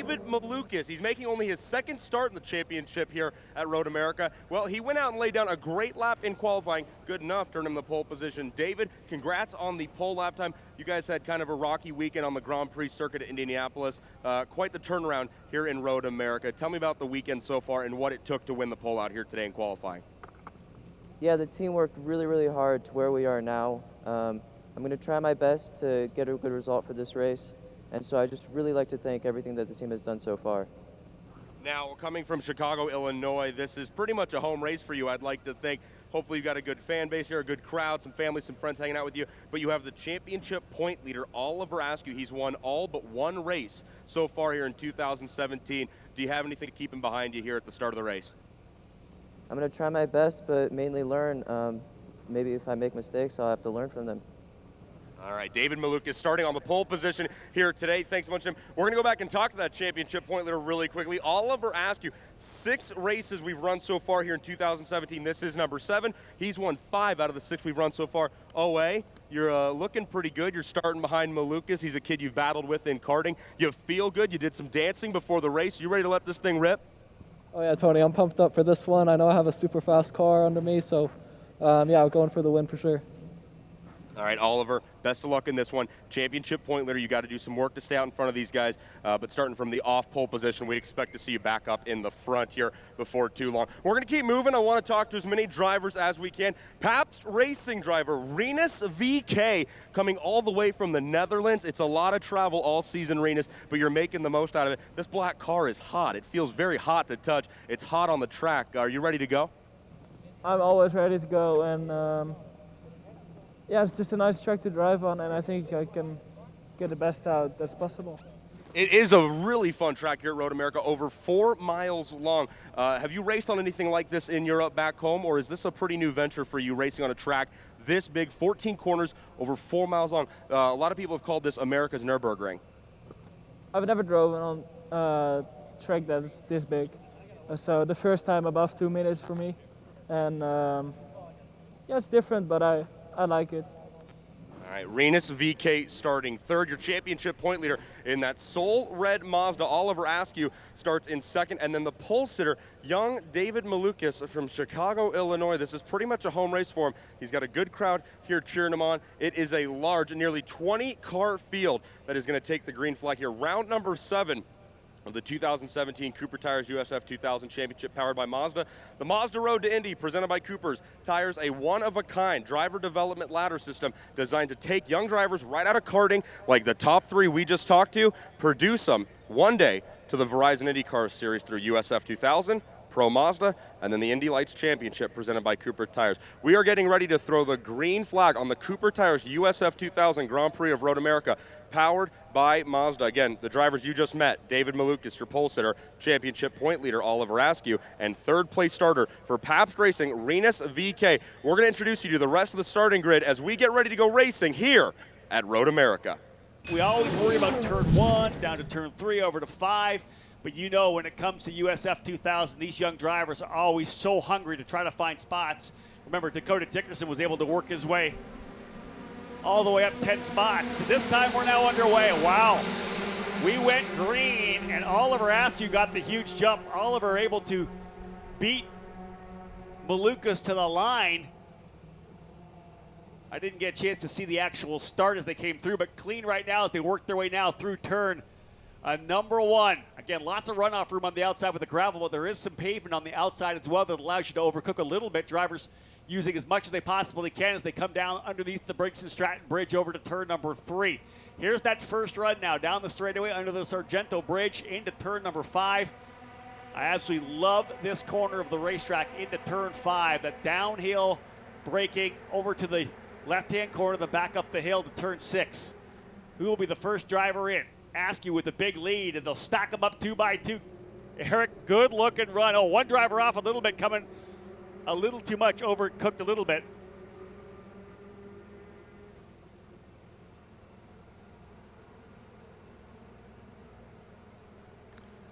David Malukas. He's making only his second start in the championship here at Road America. Well, he went out and laid down a great lap in qualifying. Good enough to earn him the pole position. David, congrats on the pole lap time. You guys had kind of a rocky weekend on the Grand Prix circuit at Indianapolis. Quite the turnaround here in Road America. Tell me about the weekend so far and what it took to win the pole out here today in qualifying. Yeah, the team worked really, really hard to where we are now. I'm going to try my best to get a good result for this race. And so I just really like to thank everything that the team has done so far. Now, coming from Chicago, Illinois, this is pretty much a home race for you, I'd like to think. Hopefully you've got a good fan base here, a good crowd, some family, some friends hanging out with you. But you have the championship point leader, Oliver Askew. He's won all but one race so far here in 2017. Do you have anything to keep him behind you here at the start of the race? I'm going to try my best, but mainly learn. Maybe if I make mistakes, I'll have to learn from them. All right, David Malukas starting on the pole position here today. Thanks so much, Jim. We're going to go back and talk to that championship point leader really quickly. Oliver Askew, 6 races we've run so far here in 2017. This is number 7. He's won 5 out of the 6 we've run so far. OA, you're looking pretty good. You're starting behind Malukas. He's a kid you've battled with in karting. You feel good. You did some dancing before the race. You ready to let this thing rip? Oh yeah, Tony, I'm pumped up for this one. I know I have a super fast car under me, so yeah, I'm going for the win for sure. All right, Oliver, best of luck in this one. Championship point leader, you got to do some work to stay out in front of these guys, but starting from the off pole position, we expect to see you back up in the front here before too long. We're going to keep moving. I want to talk to as many drivers as we can. Pabst Racing driver Rinus VK coming all the way from the Netherlands. It's a lot of travel all season, Rinus, but you're making the most out of it. This black car is hot. It feels very hot to touch. It's hot on the track. Are you ready to go? I'm always ready to go, and yeah, it's just a nice track to drive on, and I think I can get the best out as possible. It is a really fun track here at Road America, over 4 miles long. Have you raced on anything like this in Europe back home, or is this a pretty new venture for you, racing on a track this big, 14 corners, over 4 miles long? A lot of people have called this America's Nürburgring. I've never driven on a track that's this big, so the first time above 2 minutes for me, and yeah, it's different, but I like it. All right, Rinus VK starting third. Your championship point leader in that Soul Red Mazda, Oliver Askew, starts in second. And then the pole sitter, young David Malukas from Chicago, Illinois. This is pretty much a home race for him. He's got a good crowd here cheering him on. It is a large, nearly 20-car field that is going to take the green flag here. Round number 7 of the 2017 Cooper Tires USF 2000 Championship powered by Mazda. The Mazda Road to Indy presented by Cooper's Tires, a one-of-a-kind driver development ladder system designed to take young drivers right out of karting, like the top 3 we just talked to, produce them one day to the Verizon IndyCar Series through USF 2000, Pro Mazda, and then the Indy Lights Championship presented by Cooper Tires. We are getting ready to throw the green flag on the Cooper Tires USF 2000 Grand Prix of Road America, powered by Mazda. Again, the drivers you just met, David Malukas, your pole sitter, championship point leader, Oliver Askew, and third place starter for Pabst Racing, Rinus VK. We're going to introduce you to the rest of the starting grid as we get ready to go racing here at Road America. We always worry about turn 1, down to turn 3, over to 5. But you know, when it comes to USF 2000, these young drivers are always so hungry to try to find spots. Remember, Dakota Dickerson was able to work his way all the way up 10 spots. This time we're now underway. Wow. We went green, and Oliver Askew got the huge jump. Oliver able to beat Malukas to the line. I didn't get a chance to see the actual start as they came through, but clean right now as they work their way now through turn number 1. Again, lots of runoff room on the outside with the gravel, but there is some pavement on the outside as well that allows you to overcook a little bit. Drivers using as much as they possibly can as they come down underneath the Briggs and Stratton Bridge over to turn number 3. Here's that first run now, down the straightaway under the Sargento Bridge into turn number 5. I absolutely love this corner of the racetrack into turn 5. That downhill braking over to the left-hand corner, the back up the hill to turn 6. Who will be the first driver in? Askew with a big lead, and they'll stack them up 2 by 2. Eric, good looking run. Oh, one driver off a little bit, coming a little too much, overcooked a little bit.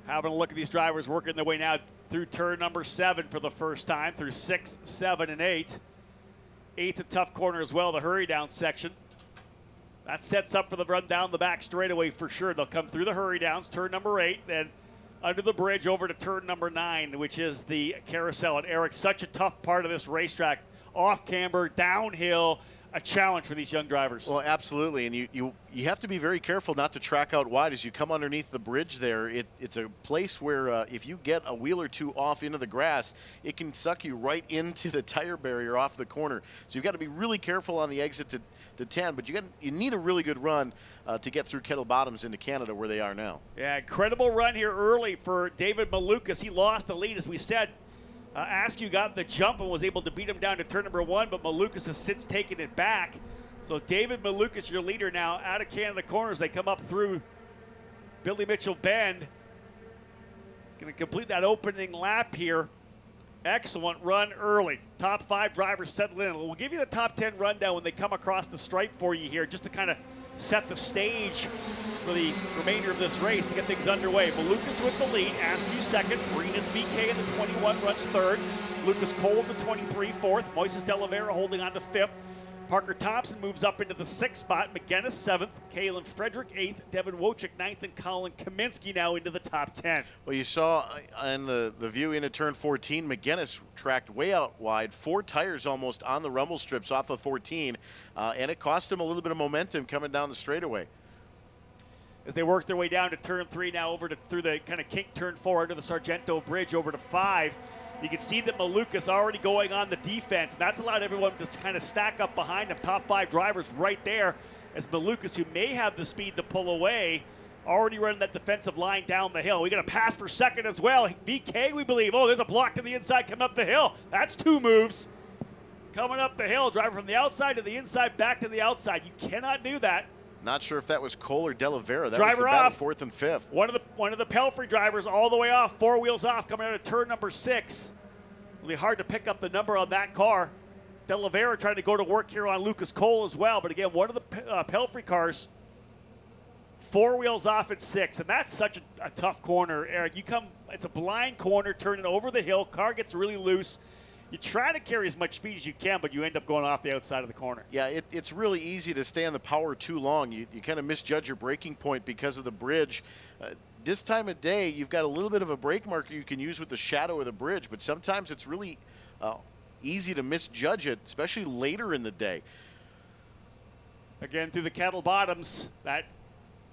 Having a look at these drivers working their way now through turn number 7 for the first time, through 6, 7, and 8. 8's a tough corner as well, the hurry down section. That sets up for the run down the back straightaway for sure. They'll come through the hurry downs, turn number 8, then under the bridge over to turn number 9, which is the carousel. And Eric, such a tough part of this racetrack. Off camber, downhill, a challenge for these young drivers. Well, absolutely, and you have to be very careful not to track out wide as you come underneath the bridge there. It's a place where if you get a wheel or two off into the grass, it can suck you right into the tire barrier off the corner. So you've got to be really careful on the exit to 10, but you need a really good run to get through Kettle Bottoms into Canada where they are now. Yeah, incredible run here early for David Malukas. He lost the lead, as we said. Askew got the jump and was able to beat him down to turn number 1, but Malukas has since taken it back. So David Malukas, your leader now, out of Canada corners. They come up through Billy Mitchell Bend. Going to complete that opening lap here. Excellent run early. Top 5 drivers settle in. We'll give you the top 10 rundown when they come across the stripe for you here, just to kind of set the stage for the remainder of this race to get things underway. Malukas with the lead, Askew second, Rinus VK in the 21 runs third, Lucas Cole in the 23 fourth, Moises De Oliveira holding on to fifth, Parker Thompson moves up into the 6th spot, McGinnis 7th, Kalen Frederick 8th, Devin Wojcik 9th, and Colin Kaminsky now into the top 10. Well, you saw in the view into turn 14, McGinnis tracked way out wide, 4 tires almost on the rumble strips off of 14, and it cost him a little bit of momentum coming down the straightaway. As they work their way down to turn 3 now over to through the kind of kink turn 4 under the Sargento Bridge over to 5. You can see that Malukas already going on the defense, and that's allowed everyone to kind of stack up behind him. Top 5 drivers right there as Malukas, who may have the speed to pull away, already running that defensive line down the hill. We got a pass for second as well. VK, we believe. Oh, there's a block to the inside coming up the hill. That's 2 moves. Coming up the hill, driver from the outside to the inside, back to the outside. You cannot do that. Not sure if that was Cole or De Oliveira. That Driver was the off. 4th and 5th. One of the Pelfrey drivers all the way off, 4 wheels off, coming out of turn number 6. It'll be hard to pick up the number on that car. De Oliveira trying to go to work here on Lucas Cole as well. But again, one of the Pelfrey cars, 4 wheels off at 6, and that's such a tough corner, Eric. It's a blind corner, turning over the hill. Car gets really loose. You try to carry as much speed as you can, but you end up going off the outside of the corner. Yeah, it's really easy to stay on the power too long. You kind of misjudge your braking point because of the bridge. This time of day, you've got a little bit of a brake marker you can use with the shadow of the bridge, but sometimes it's really easy to misjudge it, especially later in the day. Again, through the Kettle Bottoms, that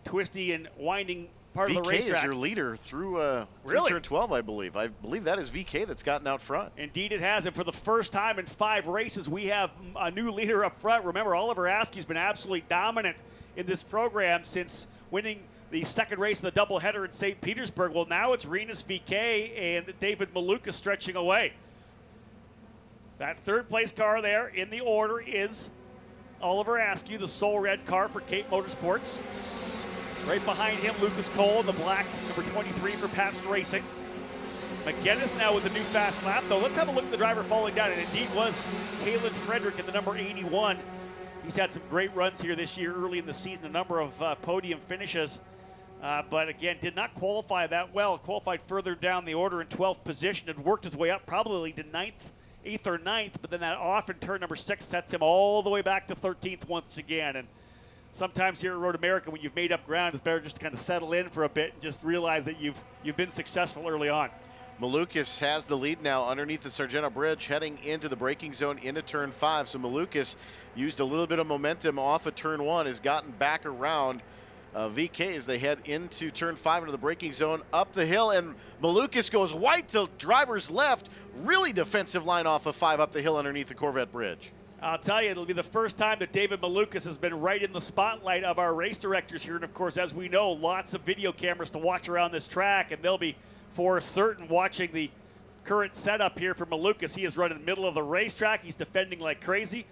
twisty and winding part of the VK racetrack. is your leader through turn 12, I believe. I believe that is VK that's gotten out front. Indeed it has, and for the first time in 5 races, we have a new leader up front. Remember, Oliver Askew's been absolutely dominant in this program since winning the second race of the doubleheader in St. Petersburg. Well, now it's Rinus VK and David Malukas stretching away. That 3rd place car there in the order is Oliver Askew, the sole red car for Cape Motorsports. Right behind him, Lucas Cole in the black, number 23 for Pabst Racing. McGinnis now with the new fast lap, though. Let's have a look at the driver falling down. It indeed was Kalen Frederick in the number 81. He's had some great runs here this year early in the season, a number of podium finishes. But again, did not qualify that well. Qualified further down the order in 12th position and worked his way up probably to 8th or 9th. But then that off in turn number 6 sets him all the way back to 13th once again. And sometimes here at Road America, when you've made up ground, it's better just to kind of settle in for a bit and just realize that you've been successful early on. Malukas has the lead now underneath the Sargento Bridge, heading into the braking zone into turn 5. So Malukas used a little bit of momentum off of turn 1, has gotten back around VK as they head into turn 5 into the braking zone, up the hill, and Malukas goes white to driver's left. Really defensive line off of 5 up the hill underneath the Corvette Bridge. I'll tell you, it'll be the first time that David Malukas has been right in the spotlight of our race directors here. And of course, as we know, lots of video cameras to watch around this track, and they'll be for certain watching the current setup here for Malukas. He is running in the middle of the racetrack. He's defending like crazy.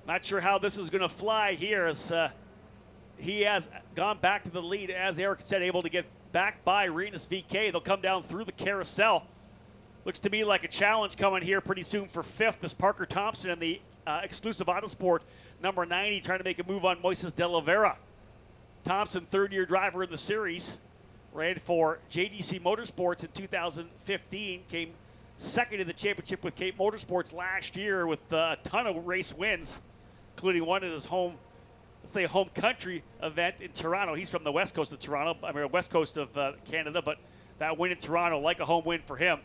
Not sure how this is going to fly here as he has gone back to the lead, as Eric said, able to get back by Rinus VK. They'll come down through the carousel. Looks to me like a challenge coming here pretty soon for 5th as Parker Thompson in the exclusive Autosport number 90 trying to make a move on Moises De Oliveira. Thompson, 3rd-year driver in the series, ran for JDC Motorsports in 2015, came second in the championship with Cape Motorsports last year with a ton of race wins, including one at his home let's say, home country event in Toronto. He's from the west coast of Toronto, west coast of Canada, but that win in Toronto, like a home win for him.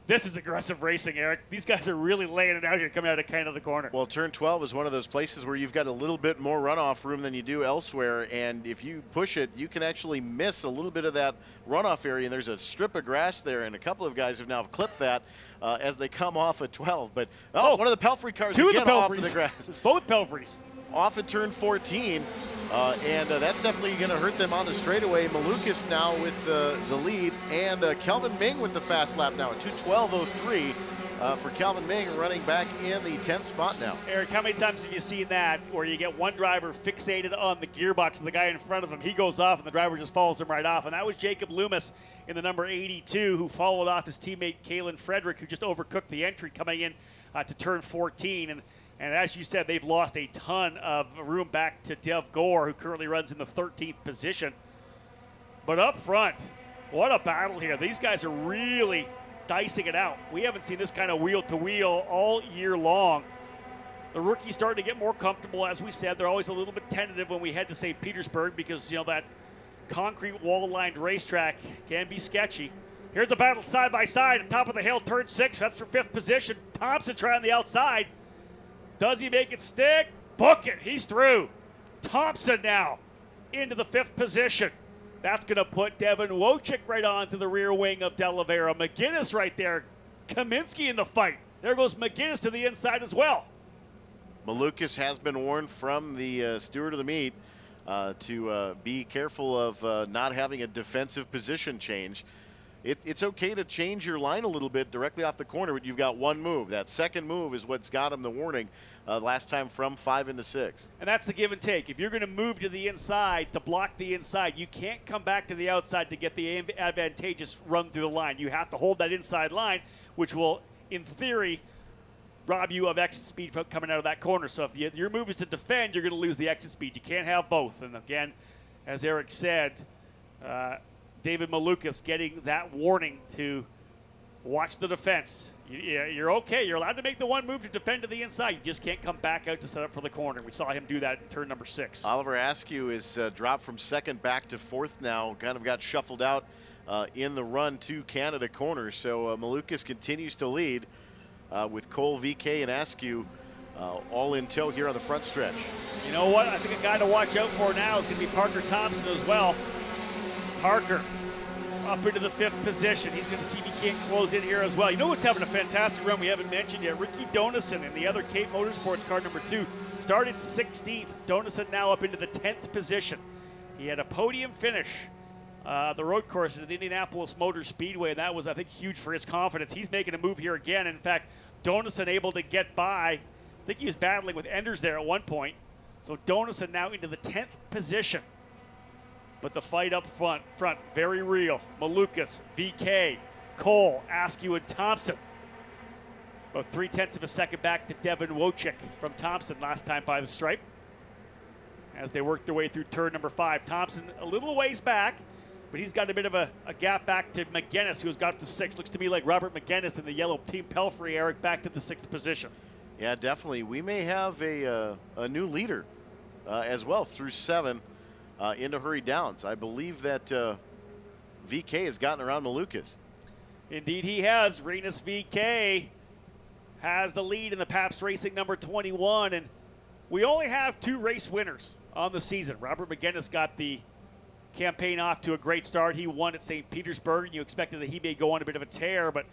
This is aggressive racing, Eric. These guys are really laying it out here coming out of Canada corner. Well, turn 12 is one of those places where you've got a little bit more runoff room than you do elsewhere, and if you push it, you can actually miss a little bit of that runoff area, and there's a strip of grass there, and a couple of guys have now clipped that as they come off at 12. But one of the Pelfrey cars two of the again off of Pelfreys. the grass. Both Pelfreys. Off at turn 14, and that's definitely going to hurt them on the straightaway. Malukas now with the lead, and Kelvin Ming with the fast lap now at 2:12.03 for Kelvin Ming, running back in the 10th spot now. Eric, how many times have you seen that where you get one driver fixated on the gearbox and the guy in front of him, he goes off and the driver just follows him right off? And that was Jacob Loomis in the number 82 who followed off his teammate Kalen Frederick, who just overcooked the entry coming in to turn 14. And as you said, they've lost a ton of room back to Dev Gore, who currently runs in the 13th position. But up front, what a battle here. These guys are really dicing it out. We haven't seen this kind of wheel-to-wheel all year long. The rookies starting to get more comfortable. As we said, they're always a little bit tentative when we head to St. Petersburg because, that concrete wall-lined racetrack can be sketchy. Here's the battle side by side at top of the hill, turn 6. That's for 5th position. Thompson trying the outside. Does he make it stick? Book it. He's through. Thompson now into the 5th position. That's going to put Devin Wojcik right onto the rear wing of De Oliveira. McGinnis right there. Kaminsky in the fight. There goes McGinnis to the inside as well. Malukas has been warned from the steward of the meet to be careful of not having a defensive position change. It's okay to change your line a little bit directly off the corner, but you've got one move. That second move is what's got him the warning last time from 5 into 6. And that's the give and take. If you're going to move to the inside to block the inside, you can't come back to the outside to get the advantageous run through the line. You have to hold that inside line, which will, in theory, rob you of exit speed coming out of that corner. So if your move is to defend, you're going to lose the exit speed. You can't have both. And again, as Eric said, David Malukas getting that warning to watch the defense. You're okay. You're allowed to make the one move to defend to the inside. You just can't come back out to set up for the corner. We saw him do that in turn number 6. Oliver Askew is dropped from 2nd back to 4th now. Kind of got shuffled out in the run to Canada corner. So Malukas continues to lead with Cole, VK, and Askew all in tow here on the front stretch. You know what? I think a guy to watch out for now is going to be Parker Thompson as well. Parker up into the 5th position. He's going to see if he can't close in here as well. You know what's having a fantastic run we haven't mentioned yet? Ricky Donison in the other Cape Motorsports car number 2 started 16th. Donison now up into the 10th position. He had a podium finish the road course at the Indianapolis Motor Speedway, and that was, I think, huge for his confidence. He's making a move here again. In fact, Donison able to get by. I think he was battling with Enders there at one point. So Donison now into the 10th position. But the fight up front, very real. Malukas, VK, Cole, Askew, and Thompson. About 0.3 of a second back to Devin Wojcik from Thompson last time by the stripe. As they work their way through turn number 5. Thompson a little ways back, but he's got a bit of a gap back to McGinnis, who's got to 6. Looks to me like Robert McGinnis in the yellow Team Pelfrey, Eric, back to the 6th position. Yeah, definitely. We may have a new leader as well through 7. Into Hurry Downs. I believe that VK has gotten around Malukas. Indeed he has. Renus VK has the lead in the Pabst Racing number 21, and we only have 2 race winners on the season. Robert McGinnis got the campaign off to a great start. He won at St. Petersburg, and you expected that he may go on a bit of a tear, but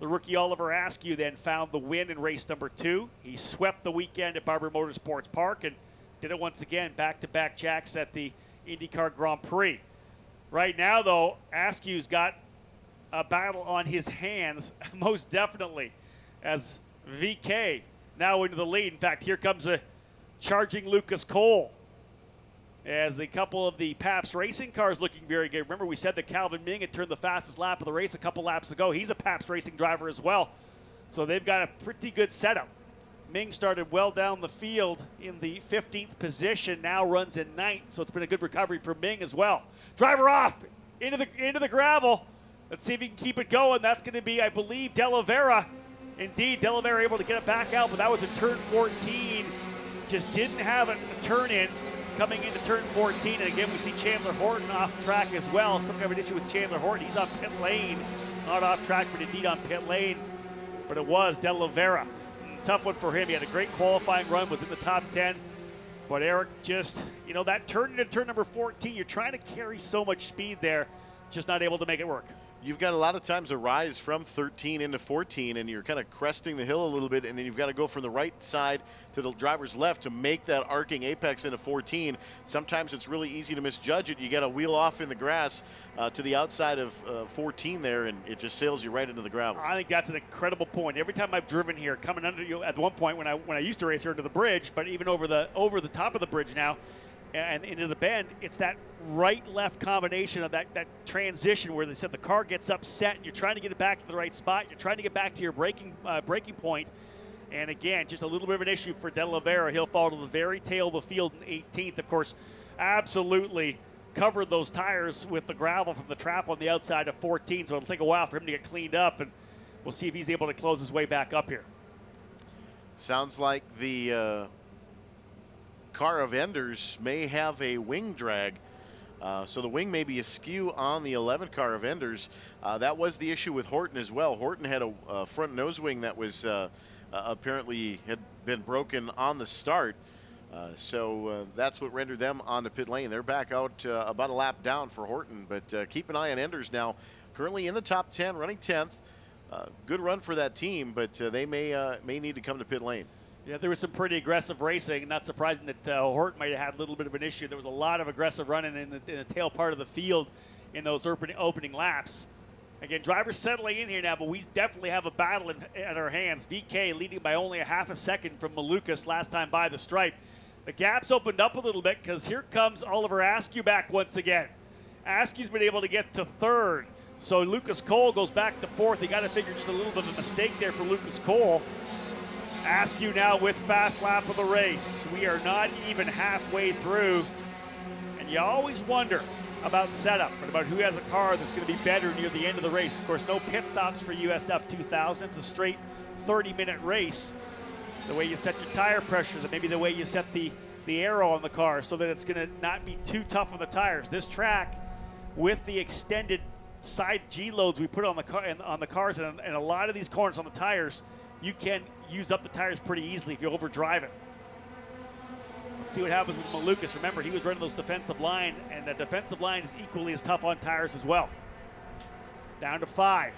the rookie Oliver Askew then found the win in race number 2. He swept the weekend at Barber Motorsports Park and did it once again, back-to-back jacks at the IndyCar Grand Prix. Right now, though, Askew's got a battle on his hands, most definitely, as VK now into the lead. In fact, here comes a charging Lucas Cole, as the couple of the Pabst Racing cars looking very good. Remember, we said that Calvin Ming had turned the fastest lap of the race a couple laps ago. He's a Pabst Racing driver as well, so they've got a pretty good setup. Ming started well down the field in the 15th position, now runs in 9th, so it's been a good recovery for Ming as well. Driver off into the gravel. Let's see if he can keep it going. That's going to be, I believe, De Oliveira. Indeed, De Oliveira able to get it back out, but that was in turn 14. just didn't have a turn in coming into turn 14. And again, we see Chandler Horton off track as well. Some kind of an issue with Chandler Horton. He's on pit lane, not off track, but indeed on pit lane. But it was De Oliveira. Tough one for him. He had a great qualifying run, was in the top 10. But Eric just, you know, that turn into turn number 14, you're trying to carry so much speed there, just not able to make it work. You've got a lot of times a rise from 13 into 14, and you're kind of cresting the hill a little bit, and then you've got to go from the right side to the driver's left to make that arcing apex into 14. Sometimes it's really easy to misjudge it. You got to wheel off in the grass to the outside of 14 there, and it just sails you right into the gravel. I think that's an incredible point. Every time I've driven here, coming under you at one point when I used to race here to the bridge, but even over the top of the bridge now, and into the bend, it's that right-left combination of that transition where they said the car gets upset and you're trying to get it back to the right spot. You're trying to get back to your braking point. And again, just a little bit of an issue for De Oliveira. He'll fall to the very tail of the field in 18th. Of course, absolutely covered those tires with the gravel from the trap on the outside of 14. So it'll take a while for him to get cleaned up, and we'll see if he's able to close his way back up here. Sounds like the car of Enders may have a wing drag. So the wing may be askew on the 11 car of Enders. That was the issue with Horton as well. Horton had a front nose wing that was apparently had been broken on the start. So that's what rendered them on the pit lane. They're back out about a lap down for Horton, but keep an eye on Enders now. Currently in the top 10, running 10th. Good run for that team, but they may need to come to pit lane. Yeah, there was some pretty aggressive racing. Not surprising that Horton might have had a little bit of an issue. There was a lot of aggressive running in the tail part of the field in those opening laps. Again, drivers settling in here now, but we definitely have a battle at our hands. VK leading by only a half a second from Malukas last time by the stripe. The gap's opened up a little bit because here comes Oliver Askew back once again. Askew's been able to get to third. So Lucas Cole goes back to fourth. You got to figure just a little bit of a mistake there for Lucas Cole. Askew now with fast lap of the race. We are not even halfway through. And you always wonder about setup and about who has a car that's going to be better near the end of the race. Of course, no pit stops for USF 2000. It's a straight 30-minute race. The way you set your tire pressures and maybe the way you set the aero on the car so that it's going to not be too tough on the tires. This track, with the extended side G loads we put on the cars and a lot of these corners on the tires, you can use up the tires pretty easily if you overdrive it. Let's see what happens with Malukas. Remember, he was running those defensive line, and the defensive line is equally as tough on tires as well. Down to 5.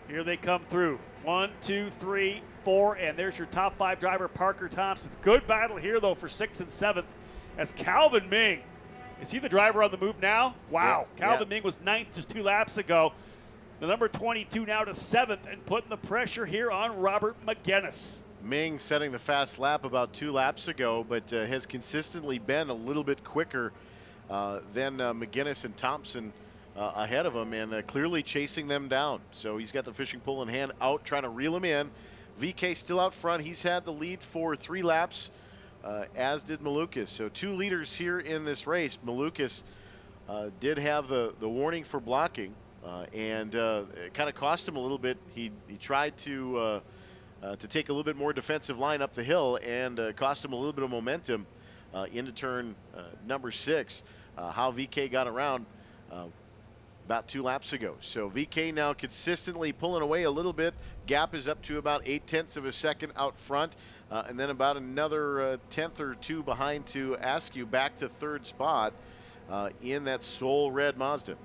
Here they come through. 1, 2, 3, 4, and there's your top 5 driver, Parker Thompson. Good battle here, though, for 6th and 7th as Calvin Ming. Is he the driver on the move now? Wow. Yeah, Calvin Ming was 9th just 2 laps ago. The number 22 now to 7th and putting the pressure here on Robert McGinnis. Ming setting the fast lap about 2 laps ago, but has consistently been a little bit quicker than McGinnis and Thompson ahead of him, and clearly chasing them down. So he's got the fishing pole in hand, out trying to reel him in. VK still out front. He's had the lead for 3 laps, as did Malukas. So 2 leaders here in this race. Malukas did have the warning for blocking, and it kind of cost him a little bit. He tried to take a little bit more defensive line up the hill, and cost him a little bit of momentum into turn number 6. How VK got around about 2 laps ago. So VK now consistently pulling away a little bit. Gap is up to about 0.8 of a second out front, and then about another 1/10 or 2 behind to Askew, back to 3rd spot in that Soul Red Mazda.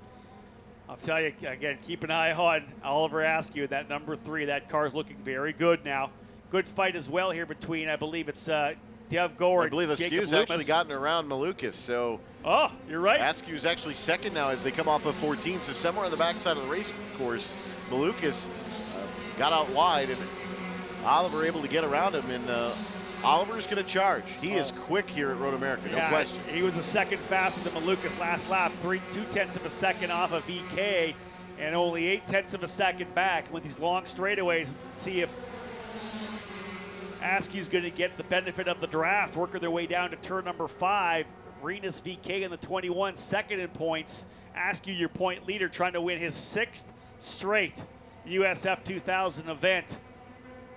I'll tell you, again, keep an eye on Oliver Askew, that number 3. That car's looking very good now. Good fight as well here between, I believe it's Dev Gore. I believe Askew's actually gotten around Malukas. So oh, you're right. Askew's actually second now as they come off of 14. So somewhere on the backside of the race course, Malukas got out wide, and Oliver able to get around him. And Oliver's going to charge. He is quick here at Road America, no question. He was a second faster than Malukas last lap, 2/10 of a second off of VK, and only 0.8 of a second back with these long straightaways. Let's see if Askew's going to get the benefit of the draft, working their way down to turn number 5. Renus VK in the 21, second in points. Askew, your point leader, trying to win his 6th straight USF 2000 event.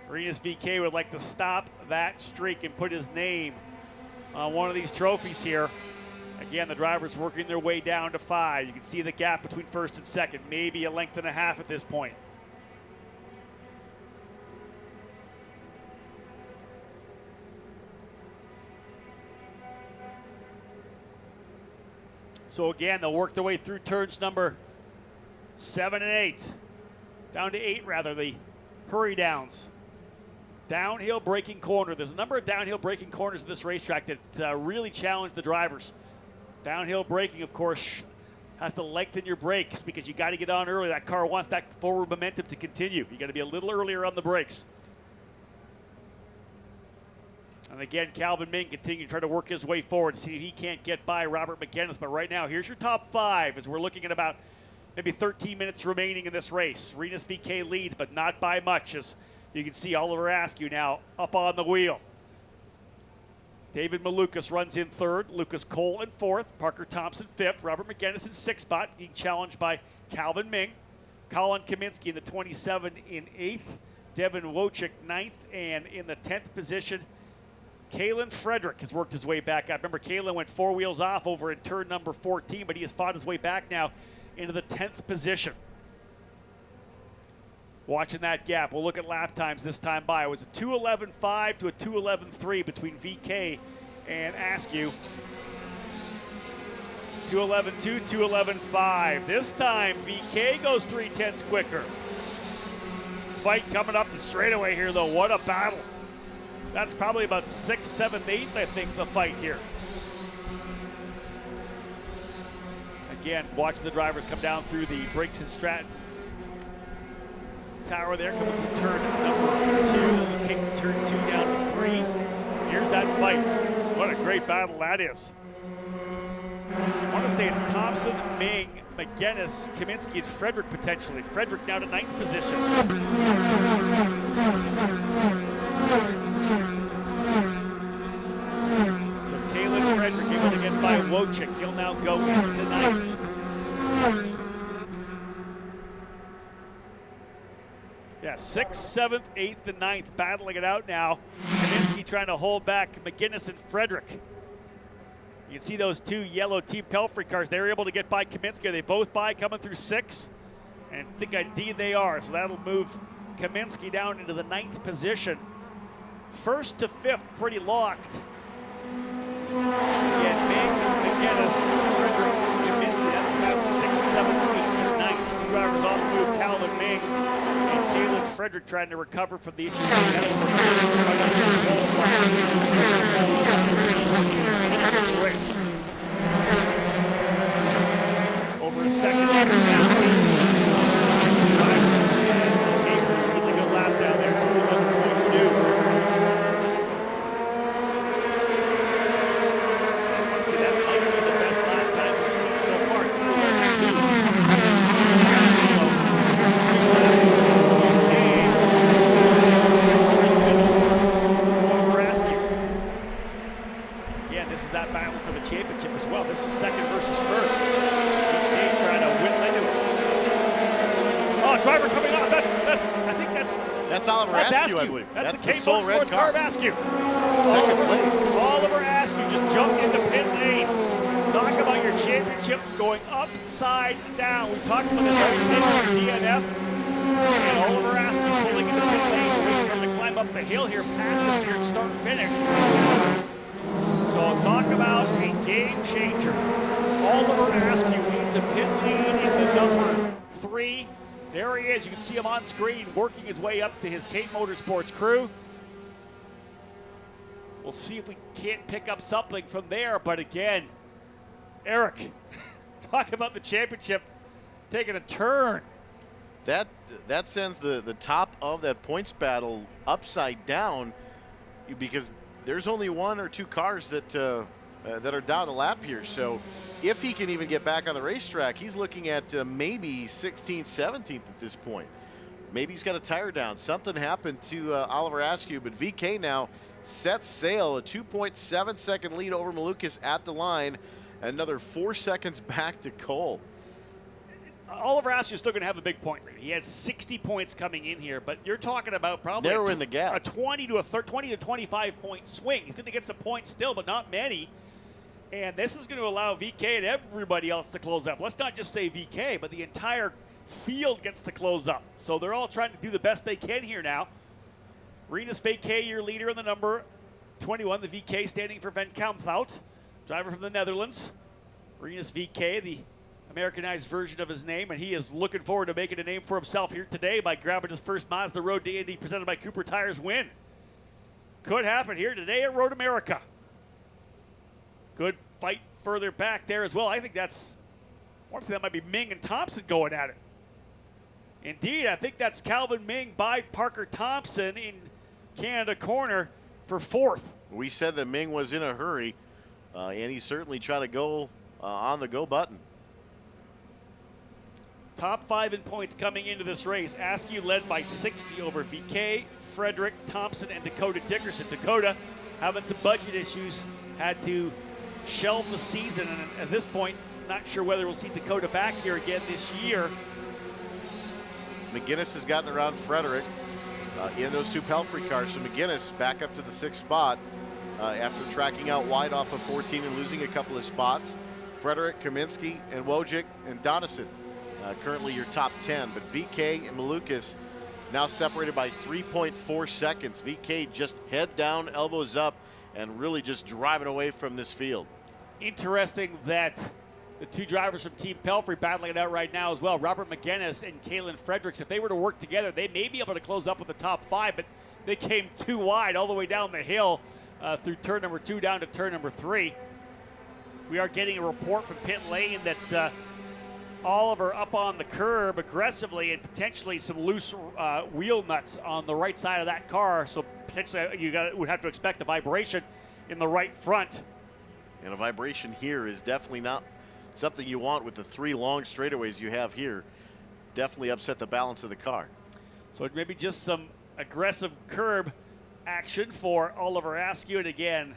Rinus VK would like to stop that streak and put his name on one of these trophies here. Again, the drivers working their way down to 5. You can see the gap between first and second, maybe a length and a half at this point. So again, they'll work their way through turns number 7 and 8. Down to 8, rather, the hurry downs. Downhill braking corner. There's a number of downhill braking corners in this racetrack that really challenge the drivers. Downhill braking, of course, has to lengthen your brakes because you got to get on early. That car wants that forward momentum to continue. You got to be a little earlier on the brakes. And again, Calvin Ming continuing to try to work his way forward to see if he can't get by Robert McGinnis. But right now, here's your top 5 as we're looking at about maybe 13 minutes remaining in this race. Rinus VK leads, but not by much, as you can see Oliver Askew now up on the wheel. David Malukas runs in 3rd, Lucas Cole in 4th, Parker Thompson 5th, Robert McGinnis in 6th spot, being challenged by Calvin Ming. Colin Kaminsky in the 27 in 8th, Devin Wojcik 9th, and in the 10th position, Kalen Frederick has worked his way back up. Remember, Kalen went 4 wheels off over in turn number 14, but he has fought his way back now into the 10th position. Watching that gap, we'll look at lap times this time by. It was a 2:11.5 to a 2:11.3 between VK and Askew. 2:11.2, 2:11.5. This time, VK goes 3/10 quicker. Fight coming up the straightaway here, though. What a battle. That's probably about 6th, 7th, 8th, I think, the fight here. Again, watch the drivers come down through the Briggs and Stratton tower there, coming through turn number 2, taking turn 2 down to 3. Here's that fight. What a great battle that is. I want to say it's Thompson, Ming, McGinnis, Kaminsky, and Frederick potentially. Frederick now to 9th position. So Kalen Frederick able to get by Wojcik. He'll now go into 9th. Yeah, 6th, 7th, 8th, and 9th battling it out now. Kaminsky trying to hold back McGinnis and Frederick. You can see those 2 yellow Team Pelfrey cars. They were able to get by Kaminsky. Are they both by coming through 6? And I think indeed they are. So that'll move Kaminsky down into the 9th position. 1st to 5th, pretty locked. Again, Ming, McGinnis, Frederick, Kaminsky. That's about 6, 7, 8, and 9. 2 drivers off the move. Calvin Ming and Caleb Frederick trying to recover from the issues race. Over a second. Really good lap down there. 11.2. I want to say that might be the best lap time we've seen so far. 2:11.2. Again, this is that battle for the championship as well. This is 2nd versus 1st. VK trying to whittle into it. Oh, driver coming off. I think That's Oliver Askew, I believe. That's the sole red Sports car of Askew. 2nd place. Oliver Askew just jumped into pit lane. Talk about your championship going upside down. We talked about this every DNF. And Oliver Askew pulling into pit lane, waiting for him to climb up the hill here, past us here at start and finish. So talk about a game changer. Oliver Askew into pit lane into number 3. There he is. You can see him on screen working his way up to his Kate Motorsports crew. We'll see if we can't pick up something from there. But again, Eric, talk about the championship taking a turn. That sends the top of that points battle upside down, because there's only 1 or 2 cars that are down the lap here. So if he can even get back on the racetrack, he's looking at maybe 16th, 17th at this point. Maybe he's got a tire down. Something happened to Oliver Askew, but VK now sets sail, a 2.7 second lead over Malukas at the line, another 4 seconds back to Cole. Oliver Askew is still going to have a big point lead. He had 60 points coming in here, but you're talking about probably narrowing the gap. A 20 to 25 point swing. He's going to get some points still, but not many. And this is going to allow VK and everybody else to close up. Let's not just say VK, but the entire field gets to close up. So they're all trying to do the best they can here now. Rinus VK, your leader in the number 21, the VK standing for Van Kamthout, driver from the Netherlands. Rinus VK, the Americanized version of his name, and he is looking forward to making a name for himself here today by grabbing his first Mazda Road to Indy presented by Cooper Tires win. Could happen here today at Road America. Good fight further back there as well. I think that's, I want to say that might be Ming and Thompson going at it. Indeed, I think that's Calvin Ming by Parker Thompson in Canada corner for fourth. We said that Ming was in a hurry, and he certainly tried to go on the go button. Top 5 in points coming into this race. Askew led by 60 over VK, Frederick, Thompson, and Dakota Dickerson. Dakota having some budget issues, had to shelve the season, and at this point, not sure whether we'll see Dakota back here again this year. McGinnis has gotten around Frederick in those two Pelfrey cars. So McGinnis back up to the 6th spot after tracking out wide off of 14 and losing a couple of spots. Frederick, Kaminsky, and Wojcik, and Donison currently your top 10. But VK and Malukas now separated by 3.4 seconds. VK just head down, elbows up, and really just driving away from this field. Interesting that the two drivers from Team Pelfrey battling it out right now as well. Robert McGinnis and Kalen Fredericks. If they were to work together, they may be able to close up with the top 5, but they came too wide all the way down the hill through turn number 2 down to turn number 3. We are getting a report from pit lane that Oliver up on the curb aggressively and potentially some loose wheel nuts on the right side of that car. So potentially would have to expect a vibration in the right front. And a vibration here is definitely not something you want with the 3 long straightaways you have here. Definitely upset the balance of the car. So maybe just some aggressive curb action for Oliver Askew, and again,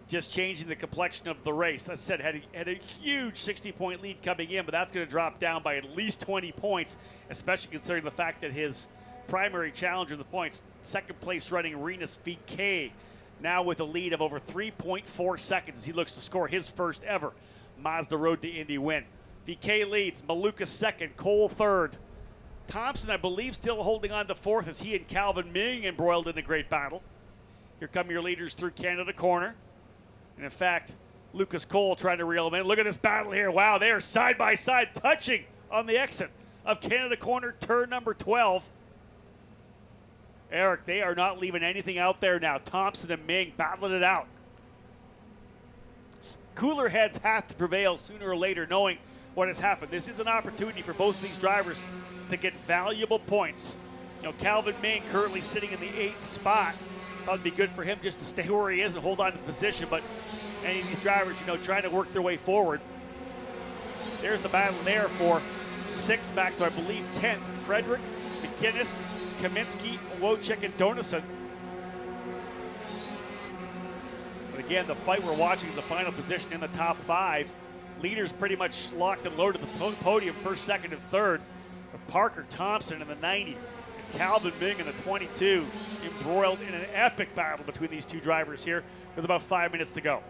just changing the complexion of the race. As I said, had a huge 60-point lead coming in, but that's going to drop down by at least 20 points, especially considering the fact that his primary challenger in the points, second place running Rinus VK, now with a lead of over 3.4 seconds as he looks to score his first ever Mazda Road to Indy win. VK leads, Malukas second, Cole third. Thompson, I believe, still holding on to fourth as he and Calvin Ming embroiled in a great battle. Here come your leaders through Canada corner. And in fact, Lucas Cole trying to reel him in. Look at this battle here. Wow, they are side by side touching on the exit of Canada corner, turn number 12. Eric, they are not leaving anything out there now. Thompson and Ming battling it out. Cooler heads have to prevail sooner or later, knowing what has happened. This is an opportunity for both of these drivers to get valuable points. You know, Calvin Ming currently sitting in the 8th spot. Thought it'd be good for him just to stay where he is and hold on to position, but any of these drivers, you know, trying to work their way forward. There's the battle there for 6th back to, I believe, 10th. Frederick, McGinnis, Kaminsky, Wojcik, and Donison. But again, the fight we're watching, the final position in the top 5. Leaders pretty much locked and loaded the podium, first, second, and third. But Parker Thompson in the 90 and Calvin Ming in the 22, embroiled in an epic battle between these two drivers here with about 5 minutes to go.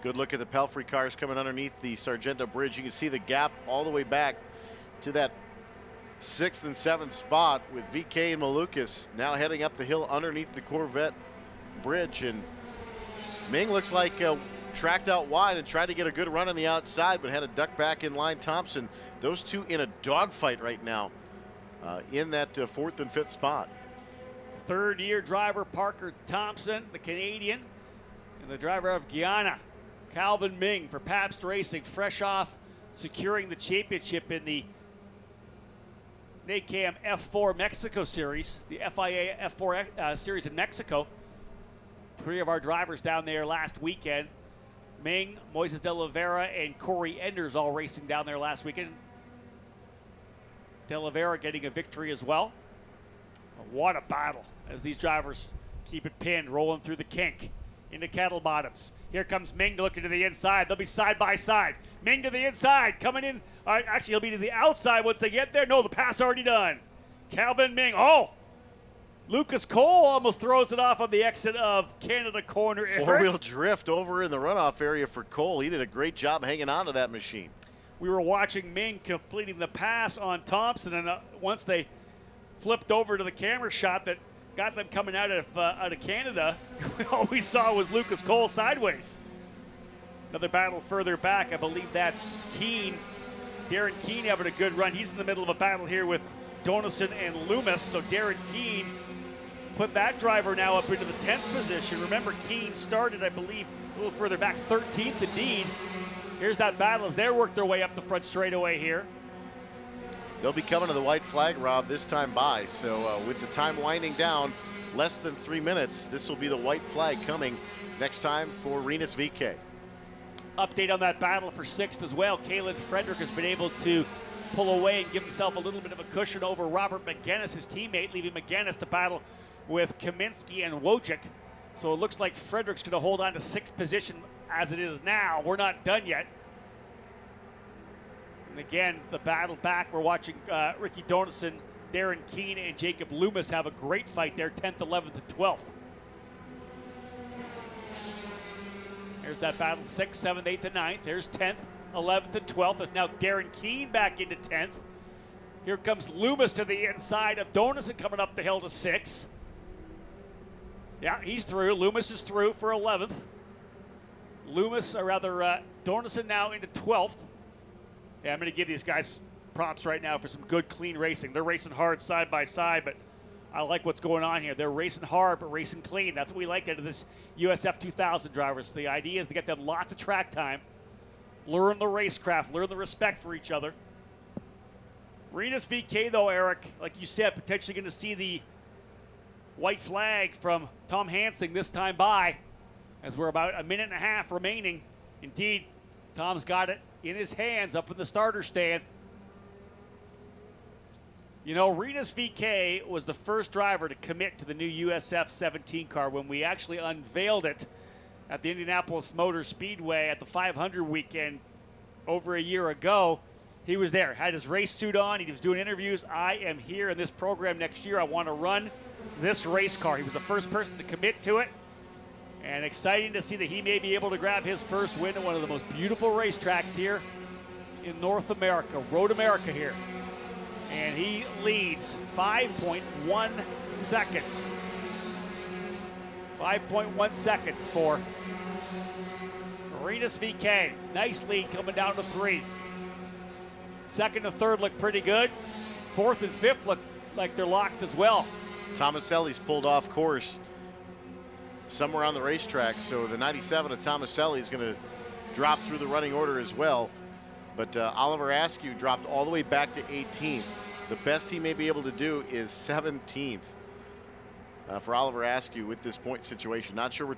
Good look at the Pelfrey cars coming underneath the Sargento Bridge. You can see the gap all the way back to that 6th and 7th spot with VK and Malukas now heading up the hill underneath the Corvette bridge. And Ming looks like tracked out wide and tried to get a good run on the outside, but had to duck back in line. Thompson, those two in a dogfight right now in that 4th and 5th spot. Third-year driver Parker Thompson, the Canadian, and the driver of Guyana, Calvin Ming for Pabst Racing, fresh off securing the championship in the NACAM F4 Mexico Series, the FIA F4 Series in Mexico. 3 of our drivers down there last weekend. Ming, Moises de Oliveira, and Corey Enders all racing down there last weekend. De Oliveira getting a victory as well. What a battle as these drivers keep it pinned, rolling through the kink. into Kettle Bottoms. Here comes Ming to look into the inside. They'll be side by side. Ming to the inside, coming in. Actually, he'll be to the outside once they get there. No, the pass already done. Calvin Ming. Oh, Lucas Cole almost throws it off on the exit of Canada corner. Four-wheel drift over in the runoff area for Cole. He did a great job hanging on to that machine. We were watching Ming completing the pass on Thompson, and once they flipped over to the camera shot that got them coming out of Canada, all we saw was Lucas Cole sideways. Another battle further back. I believe that's Keene. Darren Keene having a good run. He's in the middle of a battle here with Donison and Loomis. So Darren Keene put that driver now up into the 10th position. Remember, Keene started, I believe, a little further back, 13th indeed. Here's that battle as they work their way up the front straightaway here. They'll be coming to the white flag, Rob, this time by. So with the time winding down, less than 3 minutes, this will be the white flag coming next time for Rinus VeeKay. Update on that battle for 6th as well. Kalen Frederick has been able to pull away and give himself a little bit of a cushion over Robert McGinnis, his teammate, leaving McGinnis to battle with Kaminsky and Wojcik. So it looks like Frederick's going to hold on to 6th position as it is now. We're not done yet. And again, the battle back, we're watching Ricky Donison, Darren Keene, and Jacob Loomis have a great fight there, 10th, 11th, and 12th. There's that battle, 6th, 7th, 8th, and 9th. There's 10th, 11th, and 12th. There's now Darren Keene back into 10th. Here comes Loomis to the inside of Donison coming up the hill to 6th. Yeah, he's through. Loomis is through for 11th. Donison now into 12th. Yeah, I'm going to give these guys props right now for some good, clean racing. They're racing hard side by side, but I like what's going on here. They're racing hard, but racing clean. That's what we like out of this USF 2000 drivers. The idea is to get them lots of track time, learn the racecraft, learn the respect for each other. Rinus VeeKay, though, Eric, like you said, potentially going to see the white flag from Tom Hansing this time by, as we're about a minute and a half remaining. Indeed, Tom's got it in his hands up in the starter stand. You know, Rinus VeeKay was the first driver to commit to the new USF 17 car when we actually unveiled it at the Indianapolis Motor Speedway at the 500 weekend over a year ago. He was there, had his race suit on, he was doing interviews. I am here in this program next year. I want to run this race car. He was the first person to commit to it. And exciting to see that he may be able to grab his first win at one of the most beautiful racetracks here in North America, Road America here. And he leads 5.1 seconds. 5.1 seconds for Rinus VeeKay. Nice lead coming down to 3. Second and third look pretty good. Fourth and fifth look like they're locked as well. Tomaselli's pulled off course somewhere on the racetrack, so the 97 of Tomaselli is going to drop through the running order as well. But Oliver Askew dropped all the way back to 18th. The best he may be able to do is 17th for Oliver Askew with this point situation. Not sure where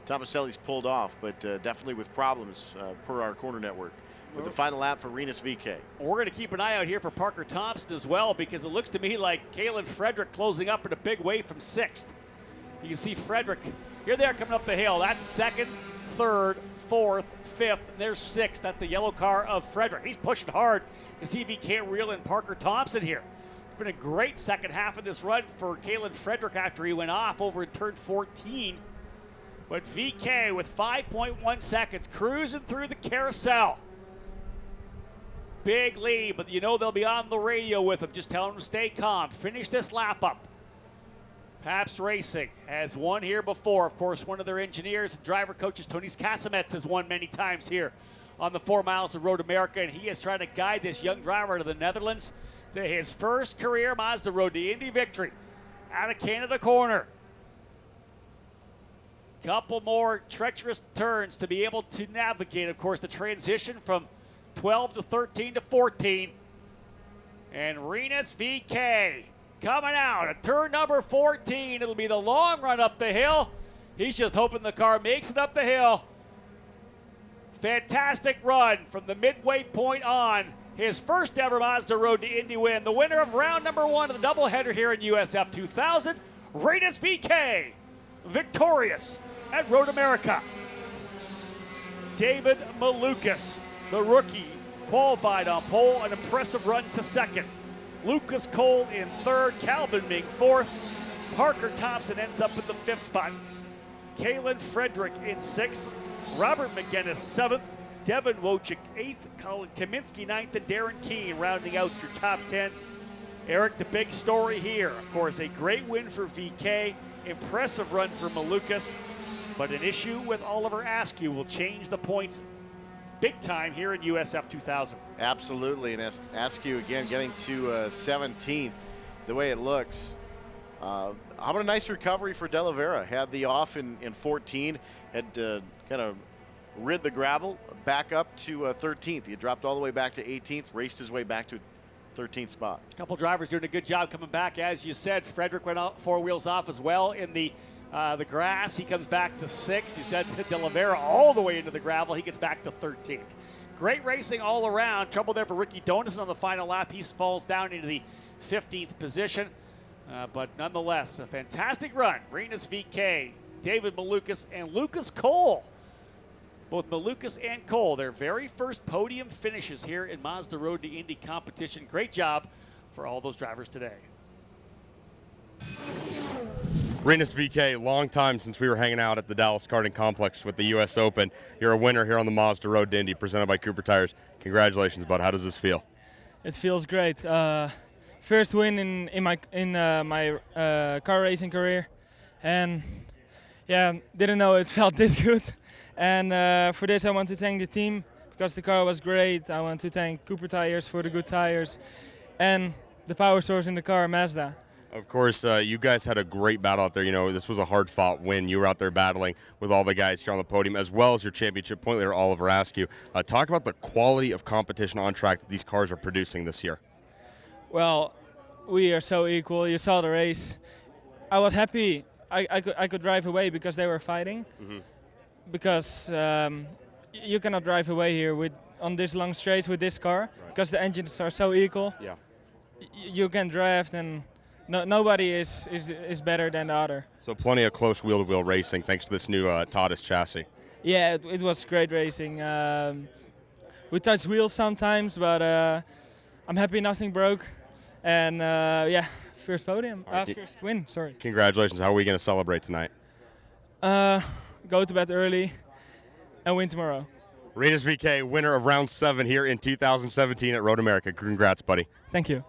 Tomaselli's pulled off, but definitely with problems per our corner network. With the final lap for Rinus VeeKay. We're going to keep an eye out here for Parker Thompson as well, because it looks to me like Kalen Frederick closing up in a big way from 6th. You can see Frederick. Here they are coming up the hill. That's 2nd, 3rd, 4th, 5th, and there's 6th. That's the yellow car of Frederick. He's pushing hard to see if he can't reel in Parker Thompson here. It's been a great second half of this run for Kalen Frederick after he went off over in turn 14. But VeeKay with 5.1 seconds cruising through the carousel. Big lead, but you know they'll be on the radio with him, just telling him to stay calm. Finish this lap up. Pabst Racing has won here before. Of course, one of their engineers and driver coaches, Tony Casamets, has won many times here on the 4 miles of Road America, and he is trying to guide this young driver to the Netherlands to his first career Mazda Road to Indy victory out of Canada corner. Couple more treacherous turns to be able to navigate, of course, the transition from 12 to 13 to 14. And Rinus VeeKay coming out at turn number 14. It'll be the long run up the hill. He's just hoping the car makes it up the hill. Fantastic run from the midway point on. His first ever Mazda Road to Indy win. The winner of round number 1 of the doubleheader here in USF 2000, Rinus VeeKay, victorious at Road America. David Malukas, the rookie, qualified on pole, an impressive run to second. Lucas Cole in third, Calvin Ming fourth. Parker Thompson ends up in the fifth spot. Kalen Frederick in sixth. Robert McGinnis seventh. Devin Wojcik eighth. Colin Kaminsky ninth. And Darren Keene rounding out your top 10. Eric, the big story here, of course, a great win for VK. Impressive run for Malukas. But an issue with Oliver Askew will change the points big time here in USF 2000. Absolutely, and Askew again getting to 17th the way it looks. How about a nice recovery for De La Vera? Had the off in 14, had kind of rid the gravel, back up to 13th. He dropped all the way back to 18th, raced his way back to 13th spot. A couple drivers doing a good job coming back. As you said, Frederick went out 4 wheels off as well in the grass. He comes back to 6th. You said De La Vera all the way into the gravel. He gets back to 13th. Great racing all around. Trouble there for Ricky Donison on the final lap. He falls down into the 15th position. But nonetheless, a fantastic run. Renus VK, David Malukas, and Lucas Cole. Both Malukas and Cole, their very first podium finishes here in Mazda Road to Indy competition. Great job for all those drivers today. Renus VK, long time since we were hanging out at the Dallas Karting Complex with the U.S. Open. You're a winner here on the Mazda Road to Indy, presented by Cooper Tires. Congratulations, bud. How does this feel? It feels great. First win in my car racing career, and yeah, didn't know it felt this good. And for this, I want to thank the team because the car was great. I want to thank Cooper Tires for the good tires, and the power source in the car, Mazda. Of course, you guys had a great battle out there. You know, this was a hard-fought win. You were out there battling with all the guys here on the podium, as well as your championship point leader, Oliver Askew. Talk about the quality of competition on track that these cars are producing this year. Well, we are so equal. You saw the race. I was happy I could drive away because they were fighting. Mm-hmm. Because you cannot drive away here on this long straight with this car, right, because the engines are so equal. Yeah. You can draft, and nobody is better than the other. So plenty of close wheel-to-wheel racing thanks to this new Taurus chassis. Yeah, it was great racing. We touched wheels sometimes, but I'm happy nothing broke. And yeah, first podium, first win, sorry. Congratulations. How are we going to celebrate tonight? Go to bed early and win tomorrow. Renus VK, winner of round 7 here in 2017 at Road America. Congrats, buddy. Thank you.